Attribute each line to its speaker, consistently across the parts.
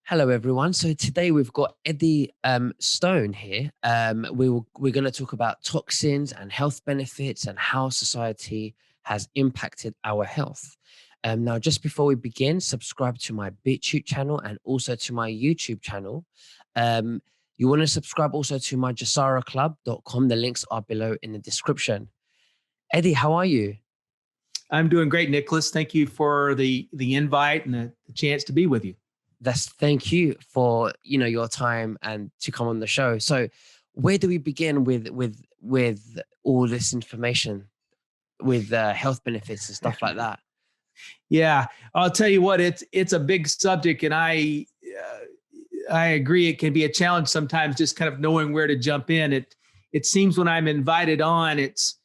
Speaker 1: Hello, everyone. So today we've got Eddie Stone here. We're going to talk about toxins and health benefits and how society has impacted our health. Now, just before we begin, subscribe to my BitChute channel and also to my YouTube channel. Um, you want to subscribe also to my jasaraclub.com. The links are below in the description. Eddie, how are you?
Speaker 2: I'm doing great, Nicholas. Thank you for the invite and the chance to be with you.
Speaker 1: Thank you for your time and to come on the show. So where do we begin with all this information with health benefits and stuff like that?
Speaker 2: Yeah, I'll tell you what, it's a big subject, and I agree it can be a challenge sometimes just kind of knowing where to jump in. It seems when I'm invited on, it's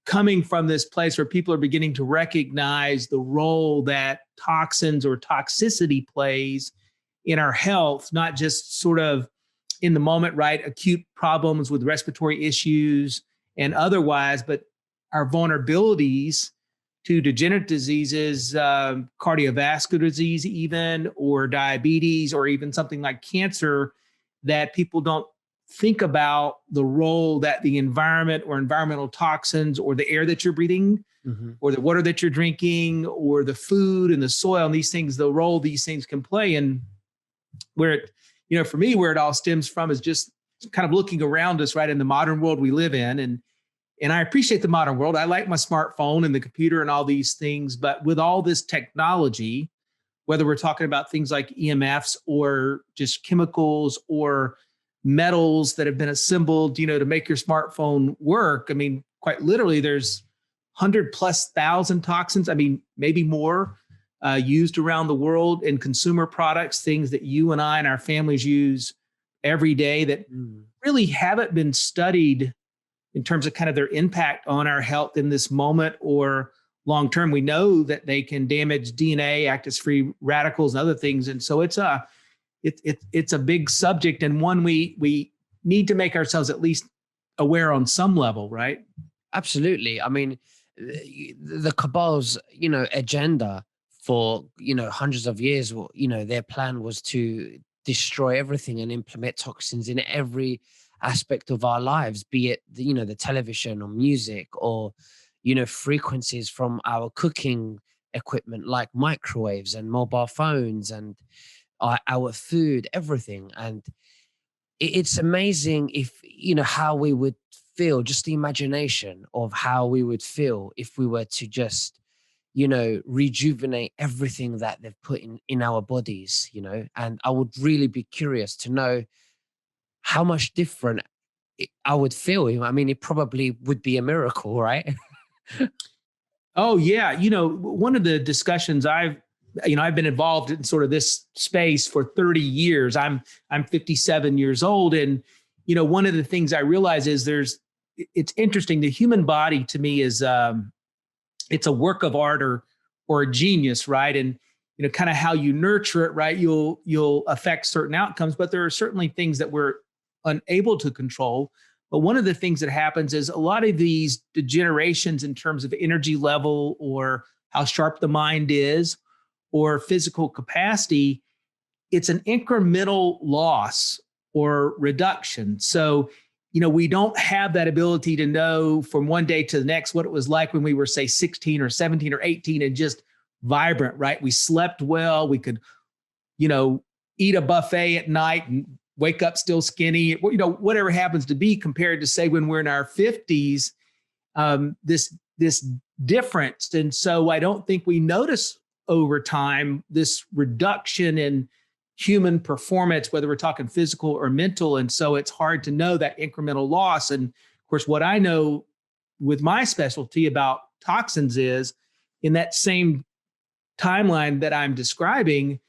Speaker 2: coming from this place where people are beginning to recognize the role that toxins or toxicity plays in our health, not just sort of in the moment, right? Acute problems with respiratory issues and otherwise, but our vulnerabilities to degenerative diseases, cardiovascular disease, even, or diabetes, or even something like cancer, that people don't think about the role that the environment or environmental toxins or the air that you're breathing or the water that you're drinking or the food and the soil and these things, the role these things can play. And where it, for me, where it all stems from is just kind of looking around us, right, in the modern world we live in. And I appreciate the modern world. I like my smartphone and the computer and all these things, but with all this technology, whether we're talking about things like EMFs or just chemicals or metals that have been assembled, to make your smartphone work. I mean, quite literally, there's 100,000+ toxins. I mean, maybe more used around the world in consumer products, things that you and I and our families use every day that really haven't been studied in terms of kind of their impact on our health in this moment or long term. We know that they can damage DNA, act as free radicals and other things. And so it's a big subject, and one we need to make ourselves at least aware on some level, right?
Speaker 1: Absolutely. I mean, the cabal's agenda for hundreds of years, their plan was to destroy everything and implement toxins in every aspect of our lives, be it the television or music or frequencies from our cooking equipment like microwaves and mobile phones and our food, everything. And it's amazing if how we would feel, just the imagination of how we would feel if we were to just rejuvenate everything that they've put in our bodies. And I would really be curious to know how much different I would feel. I mean, it probably would be a miracle, right?
Speaker 2: Oh yeah, one of the discussions I've been involved in sort of this space for 30 years. I'm 57 years old, and one of the things I realize is it's interesting. The human body to me is it's a work of art or a genius, right? And kind of how you nurture it, right? You'll affect certain outcomes, but there are certainly things that we're unable to control. But one of the things that happens is a lot of these degenerations in terms of energy level or how sharp the mind is or physical capacity, it's an incremental loss or reduction. So, we don't have that ability to know from one day to the next what it was like when we were, say, 16 or 17 or 18 and just vibrant, right? We slept well. We could, eat a buffet at night and wake up still skinny, whatever happens to be, compared to, say, when we're in our 50s, this difference. And so I don't think we notice over time this reduction in human performance, whether we're talking physical or mental. And so it's hard to know that incremental loss. And of course, what I know with my specialty about toxins is in that same timeline that I'm describing,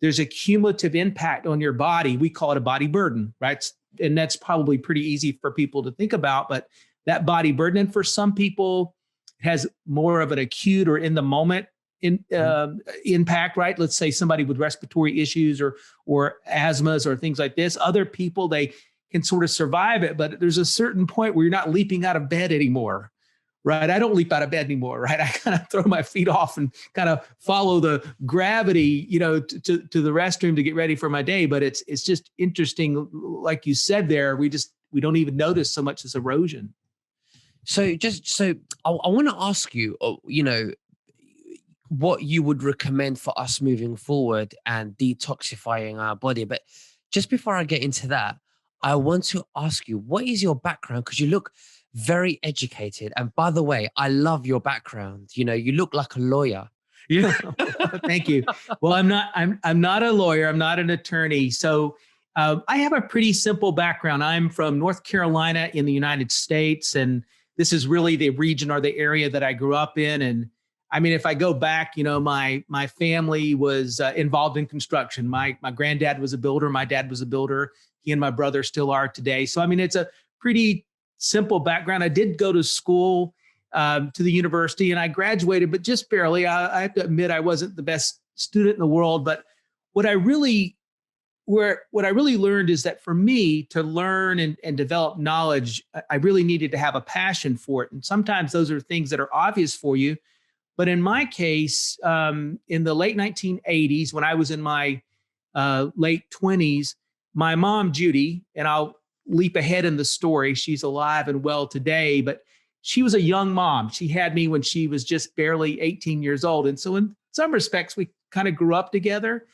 Speaker 2: there's a cumulative impact on your body. We call it a body burden, right? And that's probably pretty easy for people to think about, but that body burden, and for some people, has more of an acute or in the moment impact, right? Let's say somebody with respiratory issues or asthmas or things like this. Other people, they can sort of survive it, but there's a certain point where you're not leaping out of bed anymore, right? I don't leap out of bed anymore, right? I kind of throw my feet off and kind of follow the gravity, to the restroom to get ready for my day. But it's just interesting, like you said there, we don't even notice so much as erosion.
Speaker 1: So I want to ask you, what you would recommend for us moving forward and detoxifying our body. But just before I get into that, I want to ask you, what is your background? Because you look very educated. And by the way, I love your background. You look like a lawyer. Yeah.
Speaker 2: Thank you. Well, I'm not a lawyer. I'm not an attorney. So I have a pretty simple background. I'm from North Carolina in the United States, and this is really the region or the area that I grew up in. And I mean, if I go back, my family was involved in construction. My granddad was a builder. My dad was a builder. He and my brother still are today. So I mean, it's a pretty simple background. I did go to school, to the university, and I graduated, but just barely. I have to admit, I wasn't the best student in the world. But what I really learned is that for me to learn and develop knowledge, I really needed to have a passion for it. And sometimes those are things that are obvious for you. But in my case, in the late 1980s, when I was in my late 20s, my mom, Judy, and I'll leap ahead in the story, she's alive and well today, but she was a young mom. She had me when she was just barely 18 years old. And so in some respects, we kind of grew up together.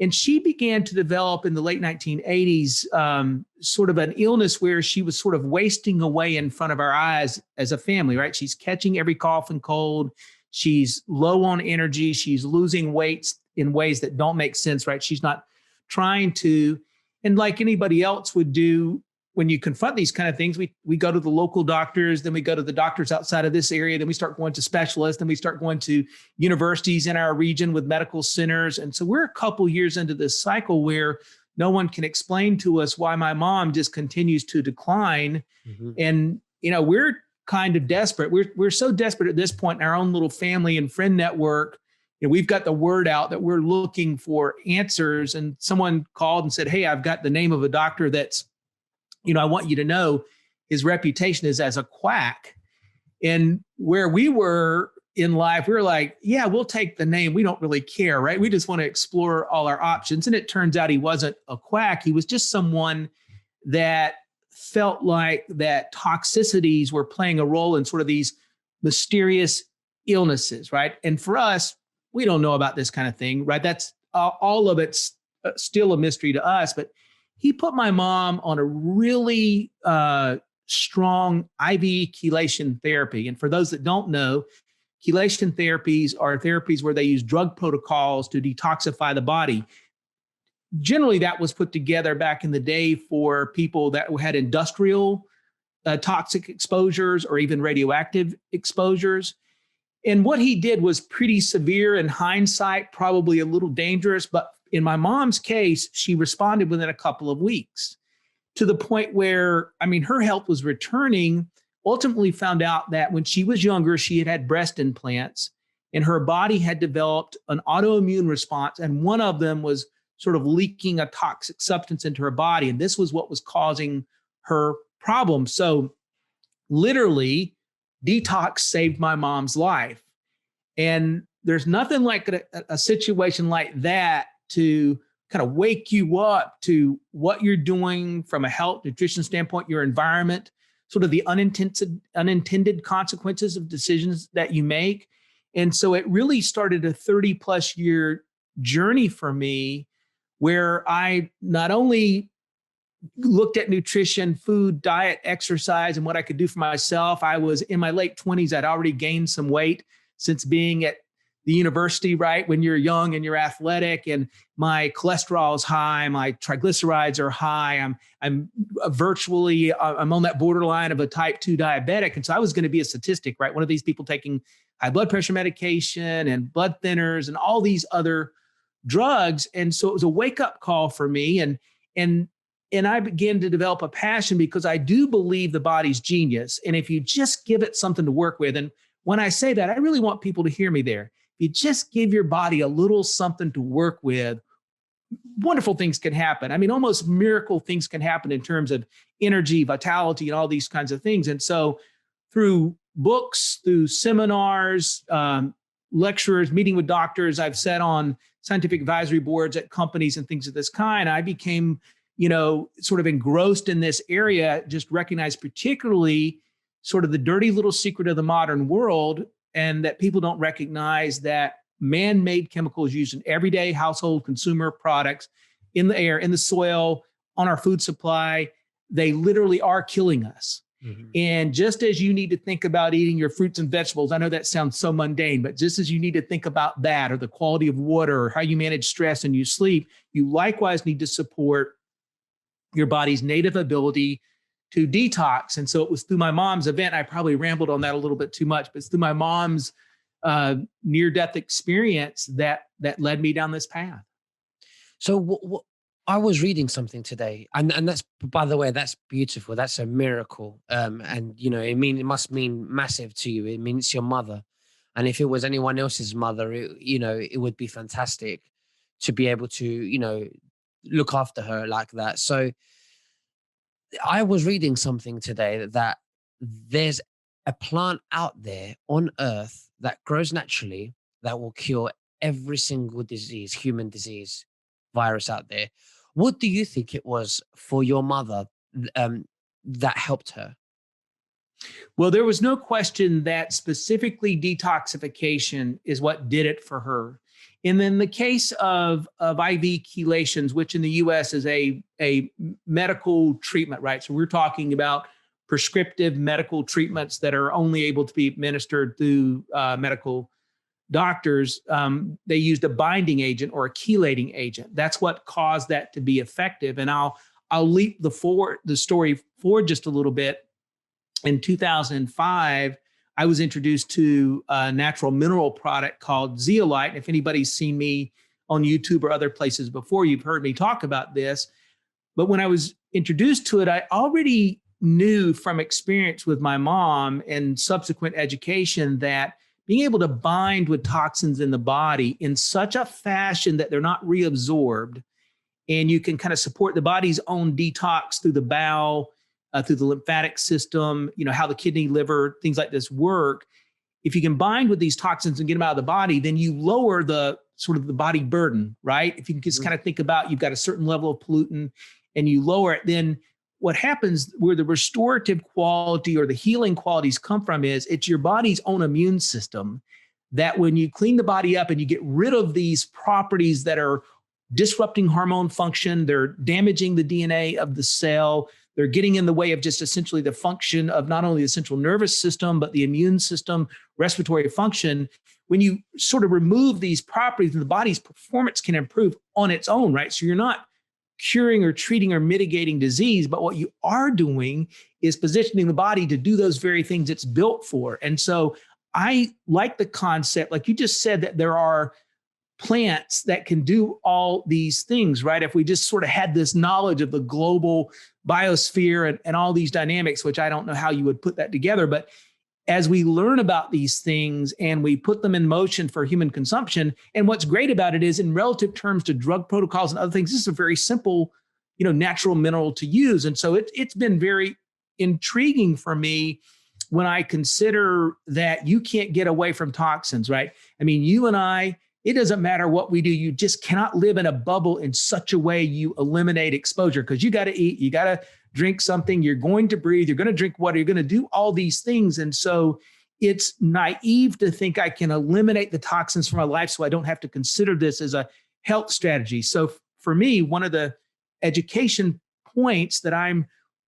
Speaker 2: And she began to develop in the late 1980s sort of an illness where she was sort of wasting away in front of our eyes as a family, right? She's catching every cough and cold. She's low on energy. She's losing weight in ways that don't make sense, right? She's not trying to, and like anybody else would do, when you confront these kind of things, we go to the local doctors, then we go to the doctors outside of this area, then we start going to specialists, then we start going to universities in our region with medical centers. And so we're a couple years into this cycle where no one can explain to us why my mom just continues to decline. Mm-hmm. And, we're kind of desperate. We're so desperate at this point in our own little family and friend network. We've got the word out that we're looking for answers. And someone called and said, "Hey, I've got the name of a doctor that's, I want you to know his reputation is as a quack." And where we were in life, we were like, yeah, we'll take the name. We don't really care, right? We just want to explore all our options. And it turns out he wasn't a quack. He was just someone that felt like that toxicities were playing a role in sort of these mysterious illnesses, right? And for us, we don't know about this kind of thing, right? That's all of it's still a mystery to us. But he put my mom on a really strong IV chelation therapy. And for those that don't know, chelation therapies are therapies where they use drug protocols to detoxify the body. Generally, that was put together back in the day for people that had industrial toxic exposures or even radioactive exposures. And what he did was pretty severe in hindsight, probably a little dangerous, but in my mom's case, she responded within a couple of weeks to the point where, her health was returning. Ultimately found out that when she was younger, she had had breast implants and her body had developed an autoimmune response. And one of them was sort of leaking a toxic substance into her body. And this was what was causing her problem. So literally, detox saved my mom's life. And there's nothing like a situation like that to kind of wake you up to what you're doing from a health, nutrition standpoint, your environment, sort of the unintended consequences of decisions that you make. And so it really started a 30 plus year journey for me where I not only looked at nutrition, food, diet, exercise, and what I could do for myself. I was in my late 20s. I'd already gained some weight since being at the university, right? When you're young and you're athletic, and my cholesterol is high, my triglycerides are high. I'm on that borderline of a type 2 diabetic. And so I was going to be a statistic, right? One of these people taking high blood pressure medication and blood thinners and all these other drugs. And so it was a wake up call for me. And I began to develop a passion because I do believe the body's genius. And if you just give it something to work with, and when I say that, I really want people to hear me there. If you just give your body a little something to work with, wonderful things can happen. Almost miracle things can happen in terms of energy, vitality, and all these kinds of things. And so through books, through seminars, lecturers, meeting with doctors. I've sat on scientific advisory boards at companies and things of this kind. I became, sort of engrossed in this area, just recognized particularly sort of the dirty little secret of the modern world, and that people don't recognize that man-made chemicals used in everyday household consumer products, in the air, in the soil, on our food supply, they literally are killing us. Mm-hmm. And just as you need to think about eating your fruits and vegetables, I know that sounds so mundane, but just as you need to think about that, or the quality of water, or how you manage stress and you sleep, you likewise need to support your body's native ability to detox. And so it was through my mom's event. I probably rambled on that a little bit too much, but it's through my mom's near-death experience that led me down this path.
Speaker 1: So I was reading something today, and that's, by the way, that's beautiful. That's a miracle. And it must mean massive to you. It means your mother, and if it was anyone else's mother, it would be fantastic to be able to look after her like that. So I was reading something today that there's a plant out there on Earth that grows naturally that will cure every single disease, human disease, virus out there. What do you think it was for your mother that helped her?
Speaker 2: Well, there was no question that specifically detoxification is what did it for her. And in the case of IV chelations, which in the US is a medical treatment, right? So we're talking about prescriptive medical treatments that are only able to be administered through medical doctors. They used a binding agent or a chelating agent. That's what caused that to be effective. And I'll leap the story forward just a little bit. In 2005, I was introduced to a natural mineral product called Zeolite. If anybody's seen me on YouTube or other places before, you've heard me talk about this. But when I was introduced to it, I already knew from experience with my mom and subsequent education that being able to bind with toxins in the body in such a fashion that they're not reabsorbed, and you can kind of support the body's own detox through the bowel, through the lymphatic system, how the kidney, liver, things like this work. If you can bind with these toxins and get them out of the body, then you lower the sort of the body burden, right? If you can just kind of think about, you've got a certain level of pollutant and you lower it, then what happens where the restorative quality or the healing qualities come from is it's your body's own immune system that when you clean the body up and you get rid of these properties that are disrupting hormone function, they're damaging the DNA of the cell, they're getting in the way of just essentially the function of not only the central nervous system, but the immune system, respiratory function. When you sort of remove these properties, the body's performance can improve on its own, right? So you're not curing or treating or mitigating disease, but what you are doing is positioning the body to do those very things it's built for. And so I like the concept, like you just said, that there are plants that can do all these things, right? If we just sort of had this knowledge of the global biosphere and all these dynamics, which I don't know how you would put that together, but as we learn about these things and we put them in motion for human consumption, and what's great about it is in relative terms to drug protocols and other things, this is a very simple, natural mineral to use. And so it's been very intriguing for me when I consider that you can't get away from toxins, right? I mean, you and I, it doesn't matter what we do. You just cannot live in a bubble in such a way you eliminate exposure, because you got to eat, you got to drink something, you're going to breathe, you're going to drink water, you're going to do all these things. And so it's naive to think I can eliminate the toxins from my life so I don't have to consider this as a health strategy. So for me, one of the education points that I'm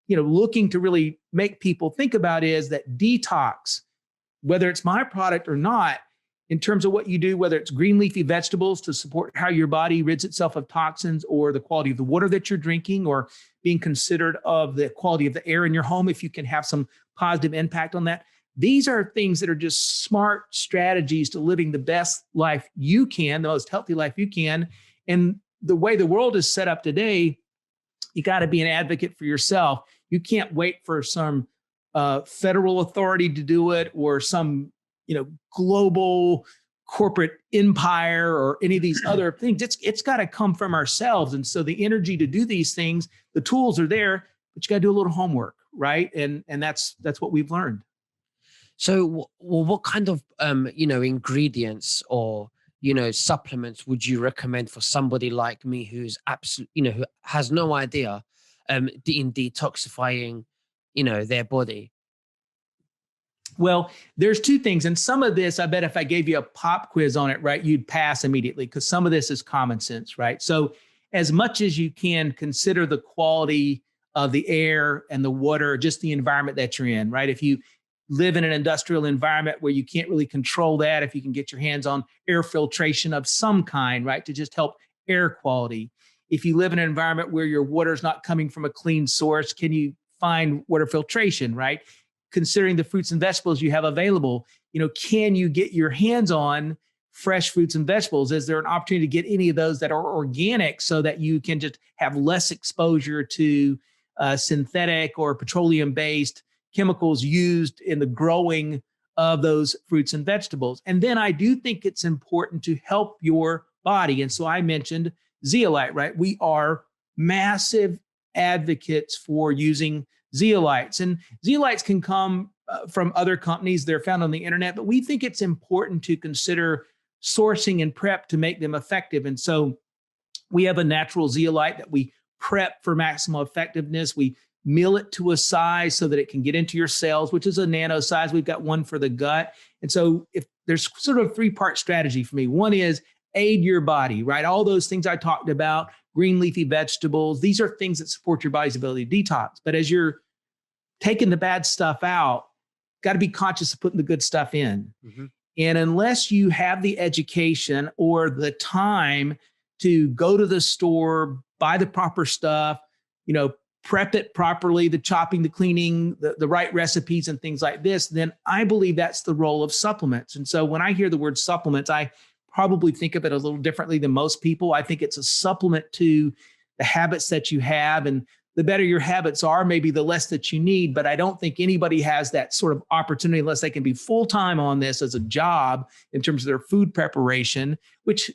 Speaker 2: looking to really make people think about is that detox, whether it's my product or not, in terms of what you do, whether it's green leafy vegetables to support how your body rids itself of toxins, or the quality of the water that you're drinking, or being considered of the quality of the air in your home, if you can have some positive impact on that. These are things that are just smart strategies to living the best life you can, the most healthy life you can. And the way the world is set up today, you got to be an advocate for yourself. You can't wait for some federal authority to do it, or some global corporate empire, or any of these other things. It's got to come from ourselves. And so the energy to do these things, the tools are there, but you got to do a little homework, right? And that's what we've learned.
Speaker 1: So, well, what kind of ingredients or supplements would you recommend for somebody like me who's absolutely who has no idea in detoxifying their body?
Speaker 2: Well, there's two things. And some of this, I bet if I gave you a pop quiz on it, right, you'd pass immediately because some of this is common sense, right? So as much as you can consider the quality of the air and the water, just the environment that you're in, right? If you live in an industrial environment where you can't really control that, if you can get your hands on air filtration of some kind, right, to just help air quality. If you live in an environment where your water is not coming from a clean source, can you find water filtration, right? Considering the fruits and vegetables you have available, can you get your hands on fresh fruits and vegetables? Is there an opportunity to get any of those that are organic so that you can just have less exposure to synthetic or petroleum-based chemicals used in the growing of those fruits and vegetables? And then I do think it's important to help your body. And so I mentioned zeolite, right? We are massive advocates for using zeolites. And zeolites can come from other companies. They're found on the internet, but we think it's important to consider sourcing and prep to make them effective. And so we have a natural zeolite that we prep for maximum effectiveness. We mill it to a size so that it can get into your cells, which is a nano size. We've got one for the gut. And so if there's sort of a three-part strategy for me. One is aid your body, right? All those things I talked about, green leafy vegetables, these are things that support your body's ability to detox. But as you're taking the bad stuff out, got to be conscious of putting the good stuff in. Mm-hmm. And unless you have the education or the time to go to the store, buy the proper stuff, prep it properly, the chopping, the cleaning, the right recipes and things like this, then I believe that's the role of supplements. And so when I hear the word supplements, I probably think of it a little differently than most people. I think it's a supplement to the habits that you have, and the better your habits are, maybe the less that you need. But I don't think anybody has that sort of opportunity unless they can be full-time on this as a job in terms of their food preparation, which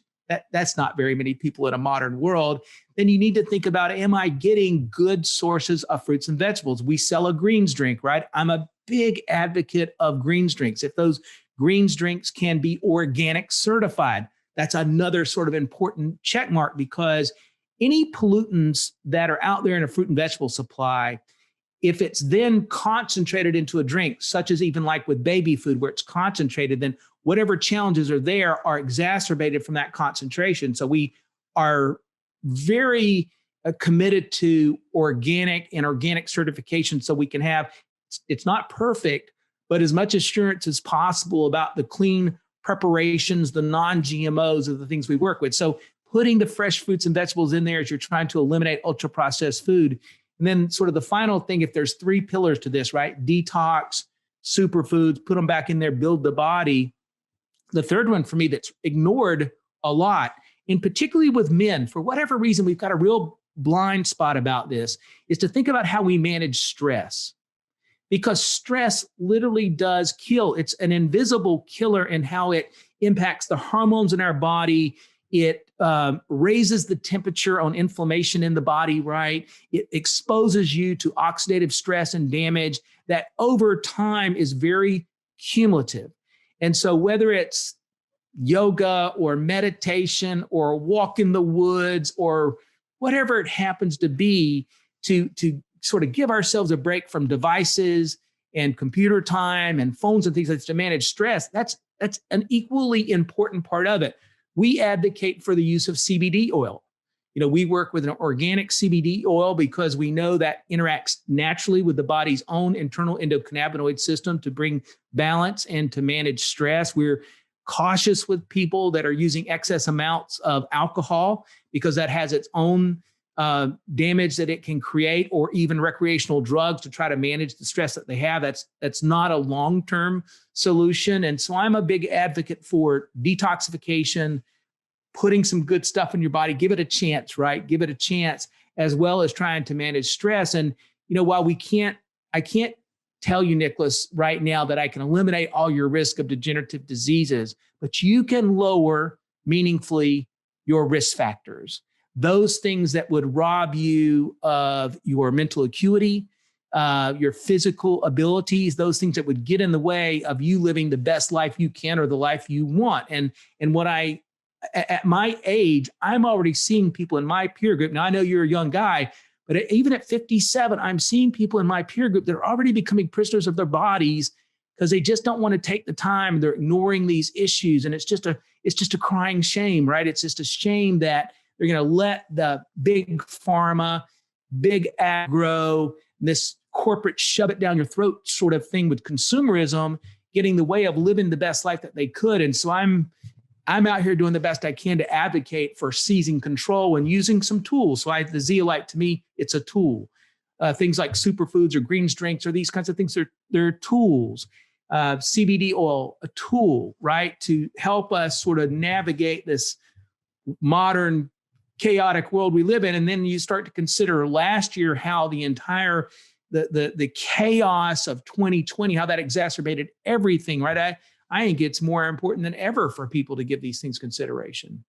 Speaker 2: that's not very many people in a modern world. Then you need to think about, am I getting good sources of fruits and vegetables? We sell a greens drink, right? I'm a big advocate of greens drinks. If those greens drinks can be organic certified, that's another sort of important check mark, because any pollutants that are out there in a fruit and vegetable supply, if it's then concentrated into a drink, such as even like with baby food where it's concentrated, then whatever challenges are there are exacerbated from that concentration. So we are very committed to organic and organic certification so we can have, it's not perfect, but as much assurance as possible about the clean preparations, the non-GMOs of the things we work with. So putting the fresh fruits and vegetables in there as you're trying to eliminate ultra-processed food. And then sort of the final thing, if there's three pillars to this, right? Detox, superfoods, put them back in there, build the body. The third one for me that's ignored a lot, and particularly with men, for whatever reason, we've got a real blind spot about this, is to think about how we manage stress. Because stress literally does kill. It's an invisible killer in how it impacts the hormones in our body. It raises the temperature on inflammation in the body, right? It exposes you to oxidative stress and damage that over time is very cumulative. And so whether it's yoga or meditation or a walk in the woods or whatever it happens to be, to sort of give ourselves a break from devices and computer time and phones and things like that to manage stress, that's an equally important part of it. We advocate for the use of CBD oil. We work with an organic CBD oil because we know that interacts naturally with the body's own internal endocannabinoid system to bring balance and to manage stress. We're cautious with people that are using excess amounts of alcohol because that has its own damage that it can create, or even recreational drugs to try to manage the stress that they have. That's not a long-term solution. And so I'm a big advocate for detoxification, putting some good stuff in your body, give it a chance, right? Give it a chance, as well as trying to manage stress. And, while I can't tell you, Nicholas, right now that I can eliminate all your risk of degenerative diseases, but you can lower meaningfully your risk factors. Those things that would rob you of your mental acuity, your physical abilities, those things that would get in the way of you living the best life you can or the life you want. And what at my age, I'm already seeing people in my peer group. Now, I know you're a young guy, but even at 57, I'm seeing people in my peer group that are already becoming prisoners of their bodies because they just don't want to take the time. They're ignoring these issues. And it's just a crying shame, right? It's just a shame that they're going to let the big pharma, big agro, this corporate shove it down your throat sort of thing with consumerism getting in the way of living the best life that they could. And so I'm out here doing the best I can to advocate for seizing control and using some tools. So the Zeolite, to me, it's a tool. Things like superfoods or greens drinks or these kinds of things, they're tools. CBD oil, a tool, right, to help us sort of navigate this modern chaotic world we live in. And then you start to consider last year how the entire the chaos of 2020, how that exacerbated everything, right? I think it's more important than ever for people to give these things consideration.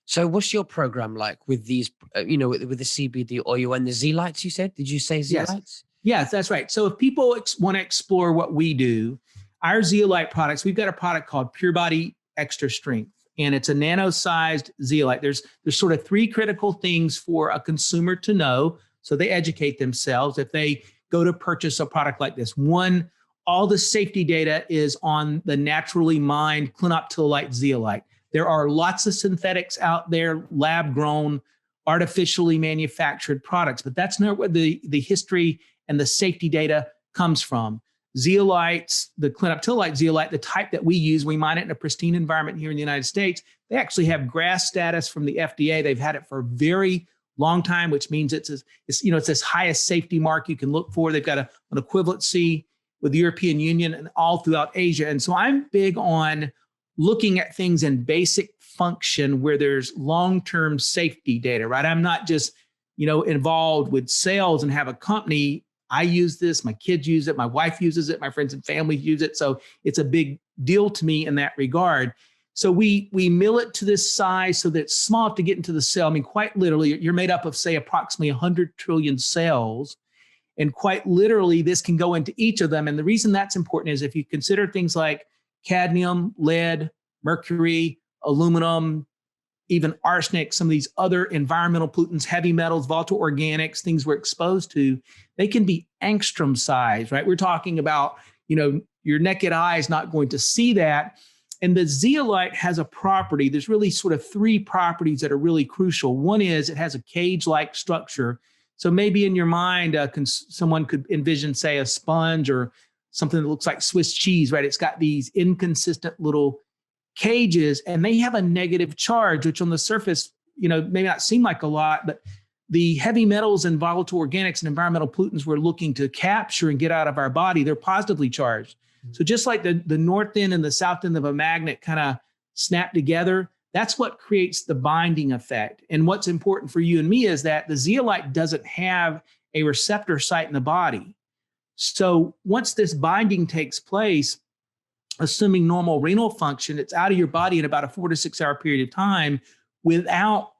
Speaker 1: So what's your program like with these, with the CBD oil and the Zeolites, you said? Did you say Zeolites?
Speaker 2: Yes, that's right. So if people want to explore what we do, our Zeolite products, we've got a product called Purebody Extra Strength, and it's a nano-sized zeolite. There's sort of three critical things for a consumer to know so they educate themselves if they go to purchase a product like this. One, all the safety data is on the naturally mined clinoptilolite zeolite. There are lots of synthetics out there, lab-grown, artificially manufactured products, but that's not where the history and the safety data comes from. Zeolites, the clinoptilolite zeolite, the type that we use, we mine it in a pristine environment here in the United States. They actually have GRAS status from the FDA. They've had it for a very long time, which means it's this highest safety mark you can look for. They've got an equivalency with the European Union and all throughout Asia. And so I'm big on looking at things in basic function where there's long-term safety data, right? I'm not just, involved with sales and have a company. I use this, my kids use it, my wife uses it, my friends and family use it. So it's a big deal to me in that regard. So we mill it to this size so that it's small enough to get into the cell. I mean, quite literally, you're made up of, say, approximately 100 trillion cells. And quite literally, this can go into each of them. And the reason that's important is if you consider things like cadmium, lead, mercury, aluminum, even arsenic, some of these other environmental pollutants, heavy metals, volatile organics, things we're exposed to, they can be angstrom size, right? We're talking about, your naked eye is not going to see that. And the zeolite has a property. There's really sort of three properties that are really crucial. One is it has a cage-like structure. So maybe in your mind, someone could envision, say, a sponge or something that looks like Swiss cheese, right? It's got these inconsistent little cages, and they have a negative charge, which on the surface, may not seem like a lot, but the heavy metals and volatile organics and environmental pollutants we're looking to capture and get out of our body, they're positively charged. So just like the north end and the south end of a magnet kind of snap together, that's what creates the binding effect. And what's important for you and me is that the zeolite doesn't have a receptor site in the body. So once this binding takes place, assuming normal renal function, it's out of your body in about a 4 to 6 hour period of time without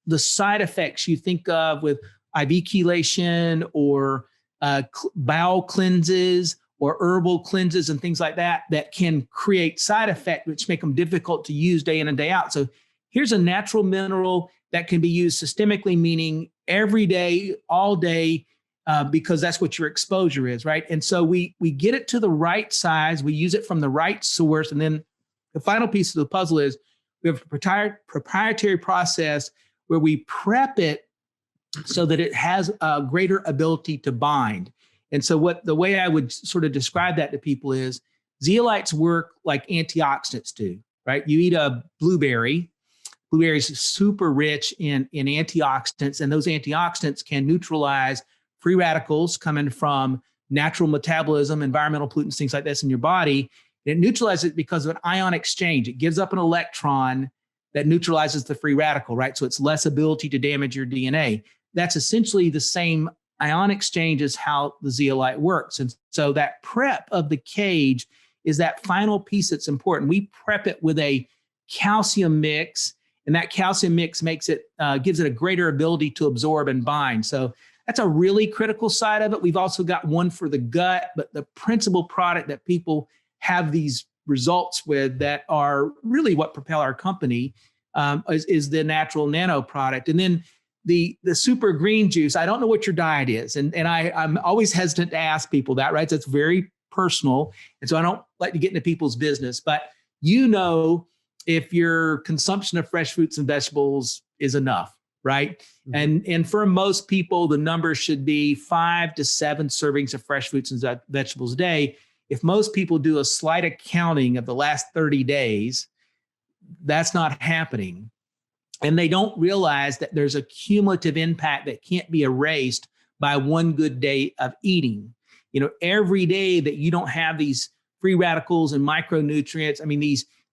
Speaker 2: the side effects you think of with IV chelation or bowel cleanses or herbal cleanses and things like that can create side effects which make them difficult to use day in and day out. So here's a natural mineral that can be used systemically, meaning every day, all day, because that's what your exposure is, right? And so we get it to the right size, we use it from the right source, and then the final piece of the puzzle is we have a proprietary process where we prep it so that it has a greater ability to bind. And so the way I would sort of describe that to people is zeolites work like antioxidants do, right? You eat a blueberry. Blueberries are super rich in antioxidants, and those antioxidants can neutralize free radicals coming from natural metabolism, environmental pollutants, things like this in your body. And it neutralizes it because of an ion exchange. It gives up an electron that neutralizes the free radical, right? So it's less ability to damage your DNA. That's essentially the same ion exchange is how the zeolite works. And so that prep of the cage is that final piece that's important. We prep it with a calcium mix, and that calcium mix makes it gives it a greater ability to absorb and bind. So That's a really critical side of it. We've also got one for the gut, but the principal product that people have these results with that are really what propel our company is the natural nano product. And then the super green juice, I don't know what your diet is. And I'm always hesitant to ask people that, right? So it's very personal. And so I don't like to get into people's business, but if your consumption of fresh fruits and vegetables is enough, right? Mm-hmm. And for most people, the number should be 5 to 7 servings of fresh fruits and vegetables a day. If most people do a slight accounting of the last 30 days, that's not happening. And they don't realize that there's a cumulative impact that can't be erased by one good day of eating. Every day that you don't have these free radicals and micronutrients,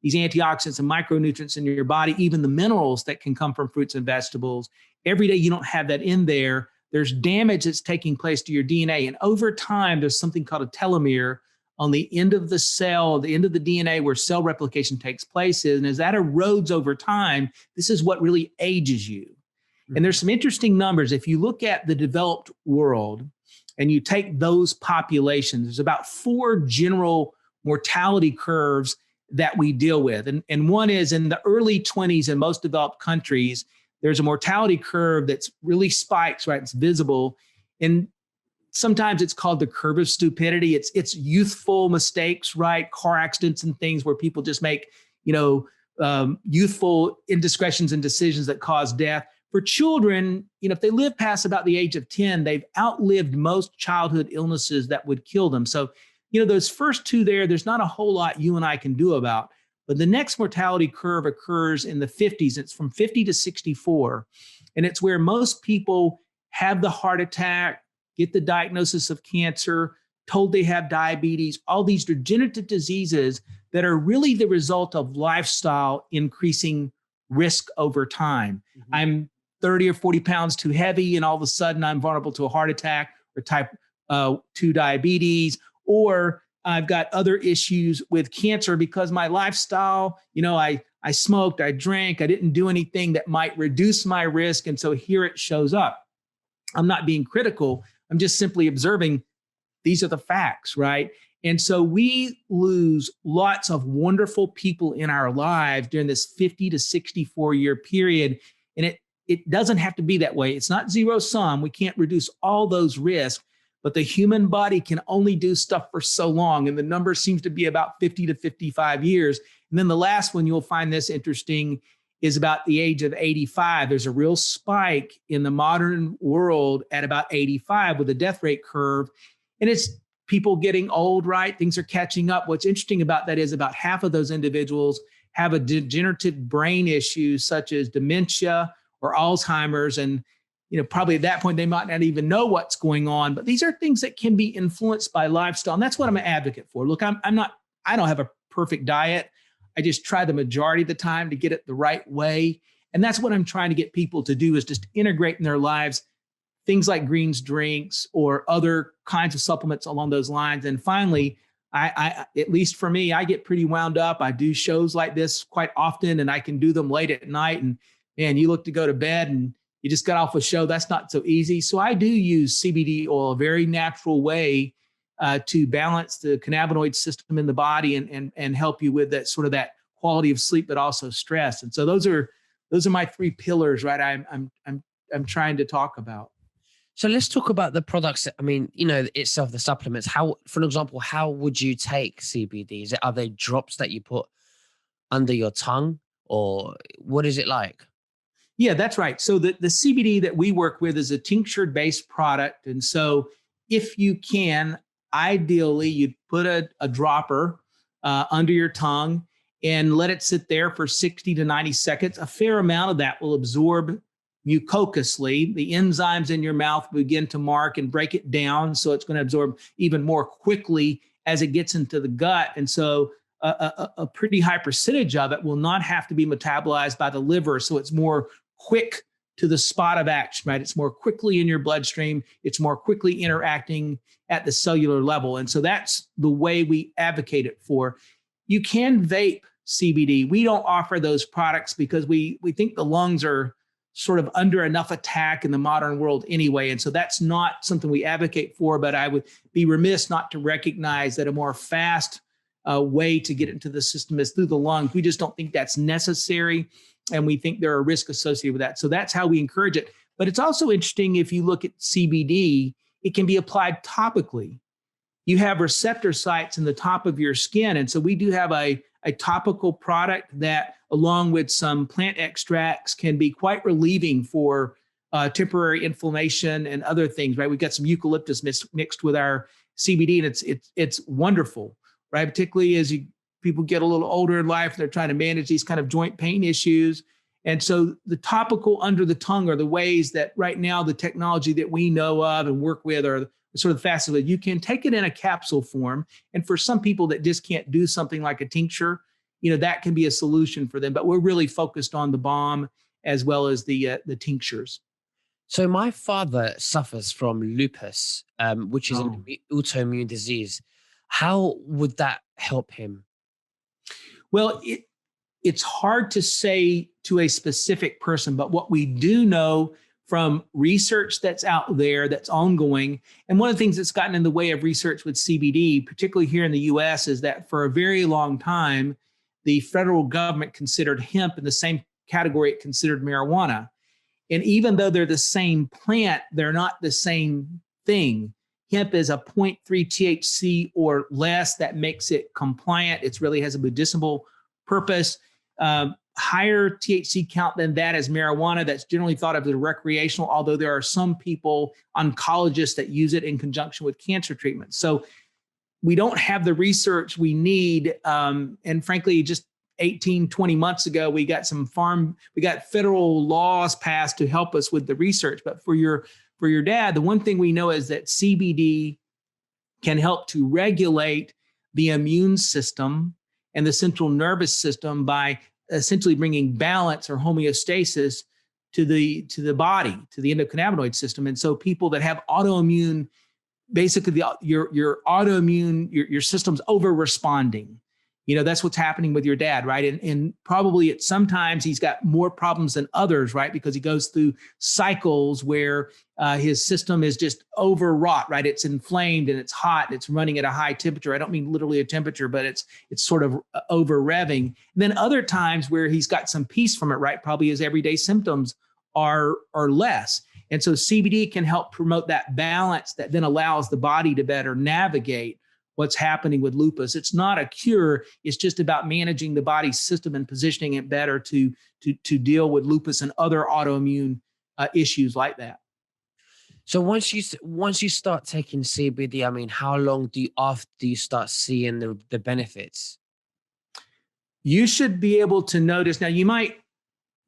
Speaker 2: these antioxidants and micronutrients in your body, even the minerals that can come from fruits and vegetables, every day you don't have that in there, there's damage that's taking place to your DNA. And over time, there's something called a telomere on the end of the cell, the end of the DNA where cell replication takes place. And as that erodes over time, this is what really ages you. And there's some interesting numbers. If you look at the developed world and you take those populations, there's about 4 general mortality curves that we deal with. And one is in the early 20s in most developed countries, there's a mortality curve that's really spikes, right? It's visible. And sometimes it's called the curve of stupidity. It's youthful mistakes, right? Car accidents and things where people just make, youthful indiscretions and decisions that cause death. For children, if they live past about the age of 10, they've outlived most childhood illnesses that would kill them. So, those first 2 there's not a whole lot you and I can do about. But the next mortality curve occurs in the 50s. It's from 50 to 64. And it's where most people have the heart attack, get the diagnosis of cancer, told they have diabetes, all these degenerative diseases that are really the result of lifestyle increasing risk over time. Mm-hmm. I'm 30 or 40 pounds too heavy, and all of a sudden I'm vulnerable to a heart attack or type 2 diabetes, or I've got other issues with cancer because my lifestyle, I smoked, I drank, I didn't do anything that might reduce my risk. And so here it shows up. I'm not being critical. I'm just simply observing these are the facts, right? And so we lose lots of wonderful people in our lives during this 50 to 64 year period. And it doesn't have to be that way. It's not zero sum. We can't reduce all those risks, but the human body can only do stuff for so long. And the number seems to be about 50 to 55 years. And then the last one, you'll find this interesting, is about the age of 85. There's a real spike in the modern world at about 85 with a death rate curve. And it's people getting old, right? Things are catching up. What's interesting about that is about half of those individuals have a degenerative brain issue such as dementia or Alzheimer's. And probably at that point, they might not even know what's going on. But these are things that can be influenced by lifestyle. And that's what I'm an advocate for. Look, I don't have a perfect diet. I just try the majority of the time to get it the right way. And that's what I'm trying to get people to do, is just integrate in their lives things like greens drinks or other kinds of supplements along those lines. And finally, I at least for me, I get pretty wound up. I do shows like this quite often, and I can do them late at night. And man, you look to go to bed and you just got off a show. That's not so easy. So I do use CBD oil, a very natural way to balance the cannabinoid system in the body and help you with that sort of that quality of sleep, but also stress. And so those are my 3 pillars, right? I'm trying to talk about.
Speaker 1: So let's talk about the products. Itself, the supplements. How, for example, how would you take CBD? Are they drops that you put under your tongue, or what is it like?
Speaker 2: Yeah, that's right. So the CBD that we work with is a tincture-based product. And so if you can, ideally, you'd put a dropper under your tongue and let it sit there for 60 to 90 seconds. A fair amount of that will absorb mucously. The enzymes in your mouth begin to mark and break it down. So it's going to absorb even more quickly as it gets into the gut. And so a pretty high percentage of it will not have to be metabolized by the liver. So it's more quick to the spot of action, right? It's more quickly in your bloodstream. It's more quickly interacting at the cellular level. And so that's the way we advocate it for. You can vape CBD. We don't offer those products because we think the lungs are sort of under enough attack in the modern world anyway. And so that's not something we advocate for, but I would be remiss not to recognize that a more fast way to get into the system is through the lungs. We just don't think that's necessary. And we think there are risks associated with that. So that's how we encourage it. But it's also interesting if you look at CBD, it can be applied topically. You have receptor sites in the top of your skin. And so we do have a topical product that, along with some plant extracts, can be quite relieving for temporary inflammation and other things, right? We've got some eucalyptus mixed with our CBD, and it's wonderful, right? Particularly as people get a little older in life, they're trying to manage these kind of joint pain issues. And so the topical under the tongue are the ways that right now the technology that we know of and work with are sort of fastest. You can take it in a capsule form. And for some people that just can't do something like a tincture, that can be a solution for them. But we're really focused on the balm as well as the tinctures.
Speaker 1: So my father suffers from lupus, which is an autoimmune disease. How would that help him?
Speaker 2: Well, it's hard to say to a specific person, but what we do know from research that's out there, that's ongoing, and one of the things that's gotten in the way of research with CBD, particularly here in the US, is that for a very long time, the federal government considered hemp in the same category it considered marijuana. And even though they're the same plant, they're not the same thing. Hemp is a 0.3 THC or less that makes it compliant. It really has a medicinal purpose. Higher THC count than that is marijuana. That's generally thought of as recreational, although there are some people, oncologists, that use it in conjunction with cancer treatment. So we don't have the research we need. And frankly, just 18, 20 months ago, we got federal laws passed to help us with the research. But for your dad, the one thing we know is that CBD can help to regulate the immune system and the central nervous system by essentially bringing balance or homeostasis to the body, to the endocannabinoid system. And so people that have autoimmune, basically your autoimmune, your system's over responding. That's what's happening with your dad, right? And probably sometimes he's got more problems than others, right? Because he goes through cycles where his system is just overwrought, right? It's inflamed and it's hot and it's running at a high temperature. I don't mean literally a temperature, but it's sort of over revving. And then other times where he's got some peace from it, right? Probably his everyday symptoms are less. And so CBD can help promote that balance that then allows the body to better navigate what's happening with lupus. It's not a cure. It's just about managing the body's system and positioning it better to deal with lupus and other autoimmune issues like that.
Speaker 1: So once you start taking CBD, I mean, how long after you start seeing the benefits?
Speaker 2: You should be able to notice. Now,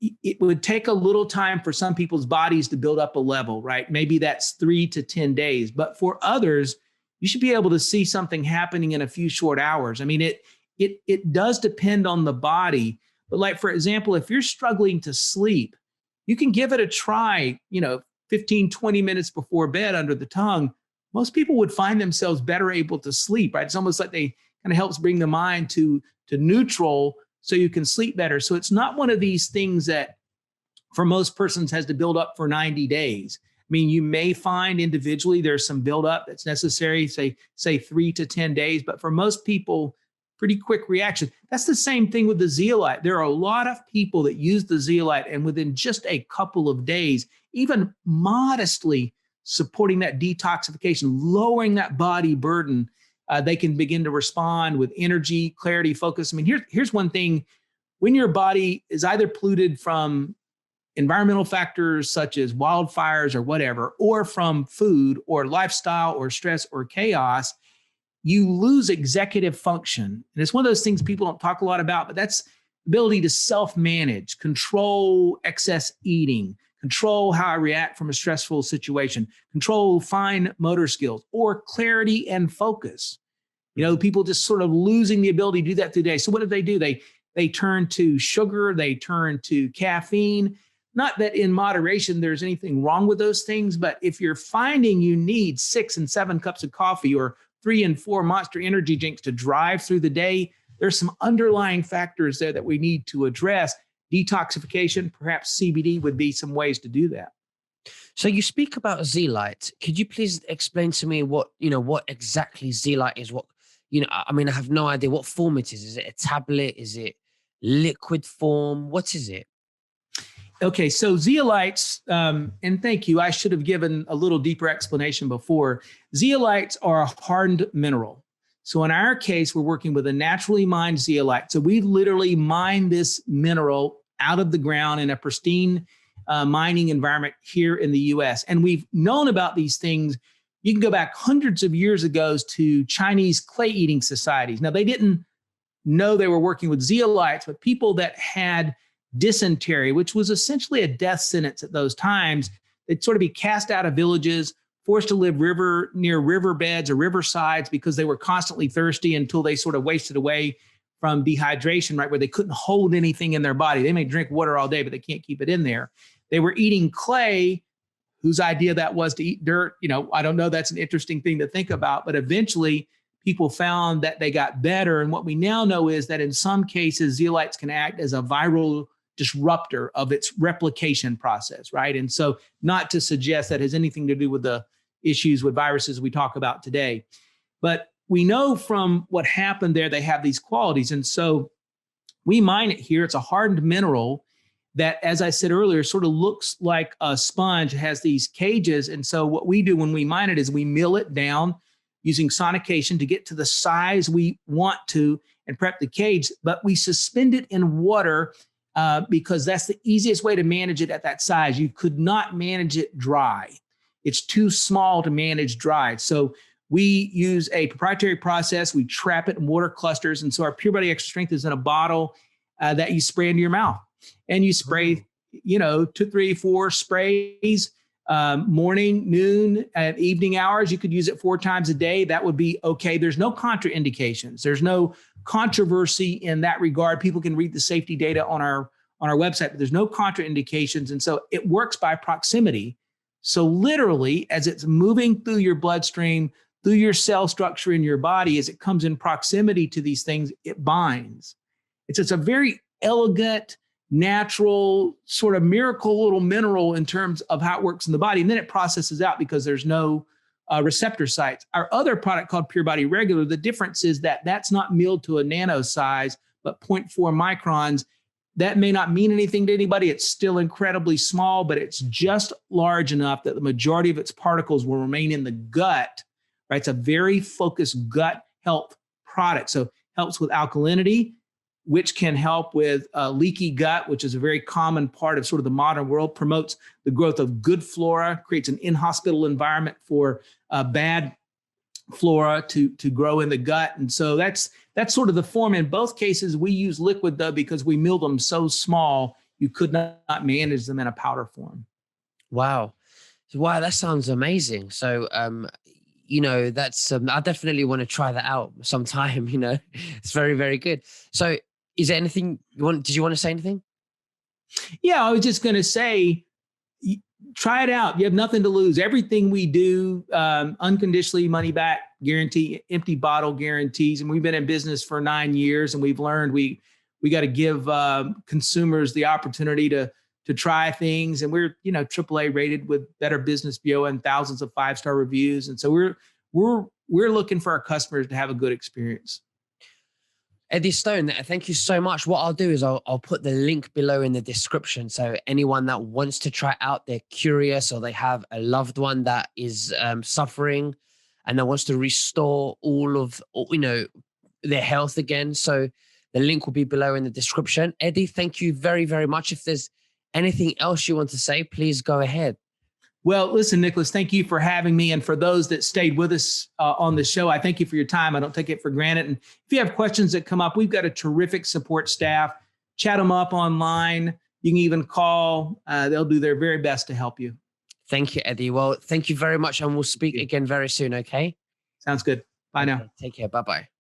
Speaker 2: it would take a little time for some people's bodies to build up a level, right? Maybe that's 3 to 10 days. But for others, you should be able to see something happening in a few short hours. I mean, it does depend on the body. But like, for example, if you're struggling to sleep, you can give it a try, 15, 20 minutes before bed under the tongue. Most people would find themselves better able to sleep, right? It's almost like they kind of helps bring the mind to neutral so you can sleep better. So it's not one of these things that for most persons has to build up for 90 days. I mean, you may find individually there's some buildup that's necessary, say 3 to 10 days, but for most people, pretty quick reaction. That's the same thing with the zeolite. There are a lot of people that use the zeolite and within just a couple of days, even modestly supporting that detoxification, lowering that body burden, they can begin to respond with energy, clarity, focus. I mean, here's one thing. When your body is either polluted from environmental factors such as wildfires or whatever, or from food or lifestyle or stress or chaos, you lose executive function. And it's one of those things people don't talk a lot about, but that's ability to self-manage, control excess eating, control how I react from a stressful situation, control fine motor skills, or clarity and focus. People just sort of losing the ability to do that today. So what do? They turn to sugar, they turn to caffeine. Not that in moderation there's anything wrong with those things, but if you're finding you need 6 and 7 cups of coffee or 3 and 4 Monster energy drinks to drive through the day, there's some underlying factors there that we need to address. detoxification, perhaps CBD would be some ways to do that.
Speaker 1: So you speak about zeolite. Could you please explain to me what exactly zeolite is? I mean, I have no idea what form it is. Is it a tablet? Is it liquid form? What is it?
Speaker 2: Okay, so zeolites, and thank you, I should have given a little deeper explanation before. Zeolites are a hardened mineral. So in our case, we're working with a naturally mined zeolite. So we literally mine this mineral out of the ground in a pristine mining environment here in the US. And we've known about these things. You can go back hundreds of years ago to Chinese clay eating societies. Now, they didn't know they were working with zeolites, but people that had dysentery, which was essentially a death sentence at those times, they'd sort of be cast out of villages, forced to live near riverbeds or riversides because they were constantly thirsty until they sort of wasted away from dehydration, right, where they couldn't hold anything in their body. They may drink water all day, but they can't keep it in there. They were eating clay, whose idea that was to eat dirt. I don't know. That's an interesting thing to think about. But eventually, people found that they got better. And what we now know is that in some cases, zeolites can act as a viral disruptor of its replication process, right? And so, not to suggest that has anything to do with the issues with viruses we talk about today, but we know from what happened there, they have these qualities. And so we mine it here. It's a hardened mineral that, as I said earlier, sort of looks like a sponge. It has these cages. And so what we do when we mine it is we mill it down using sonication to get to the size we want to and prep the cage, but we suspend it in water because that's the easiest way to manage it at that size. You could not manage it dry. It's too small to manage dry. So we use a proprietary process. We trap it in water clusters. And so our Purebody Extra Strength is in a bottle that you spray into your mouth. And you spray, 2, 3, 4 sprays, morning, noon, and evening hours. You could use it 4 times a day. That would be okay. There's no contraindications. There's no controversy in that regard. People can read the safety data on our website, but there's no contraindications. And so it works by proximity. So literally, as it's moving through your bloodstream, through your cell structure in your body, as it comes in proximity to these things, it binds. It's a very elegant, natural, sort of miracle little mineral in terms of how it works in the body. And then it processes out because there's no receptor sites. Our other product called Purebody Regular, the difference is that that's not milled to a nano size, but 0.4 microns. That may not mean anything to anybody. It's still incredibly small, but it's just large enough that the majority of its particles will remain in the gut, right? It's a very focused gut health product. So helps with alkalinity, which can help with leaky gut, which is a very common part of sort of the modern world, promotes the growth of good flora, creates an in-hospital environment for bad flora to grow in the gut. And so that's sort of the form. In both cases, we use liquid, though, because we mill them so small, you could not manage them in a powder form.
Speaker 1: Wow. Wow, that sounds amazing. So, that's, I definitely want to try that out sometime, it's very, very good. So is there anything did you want to say anything?
Speaker 2: Yeah, I was just going to say, try it out. You have nothing to lose. Everything we do, unconditionally money back guarantee, empty bottle guarantees. And we've been in business for 9 years, and we've learned we got to give consumers the opportunity to try things. And we're, AAA rated with Better Business Bureau and thousands of 5-star reviews. And so we're looking for our customers to have a good experience.
Speaker 1: Eddie Stone, thank you so much. What I'll do is I'll put the link below in the description. So anyone that wants to try out, they're curious, or they have a loved one that is suffering and that wants to restore all of, their health again. So the link will be below in the description. Eddie, thank you very, very much. If there's anything else you want to say, please go ahead.
Speaker 2: Well, listen, Nicholas, thank you for having me. And for those that stayed with us on the show, I thank you for your time. I don't take it for granted. And if you have questions that come up, we've got a terrific support staff. Chat them up online. You can even call. They'll do their very best to help you.
Speaker 1: Thank you, Eddie. Well, thank you very much. And we'll speak again very soon, okay?
Speaker 2: Sounds good. Bye now.
Speaker 1: Take care. Bye-bye.